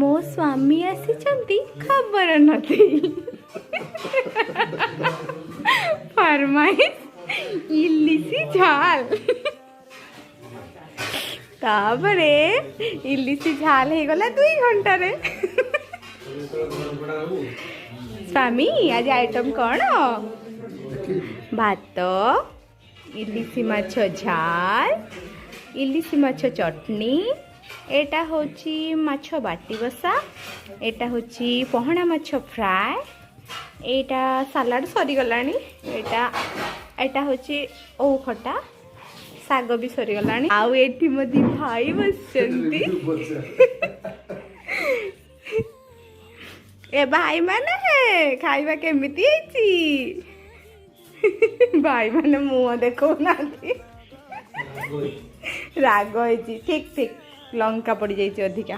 मो स्वामी आसी खबर नथी फरमाइश इलिसी झाल तापरे इलिसी झाल हो गला 2 घंटा रे। स्वामी आज आइटम कौन भात इलिसी माछ झाल इलिसी माछ चटनी एटा होची माछ बाटी बसा एटा होची पहना माछ फ्राए एटा सलाड सरी गलानी एटा होची ओ खटा साग भी सरी गलानी आउ एठी मदी भाई बसचंती ए भाई माने खाइबा केमिति हेची भाई माने मुंह देखो नाथी राग हेची ठीक ठीक लंका पड़ जाइए अधिका।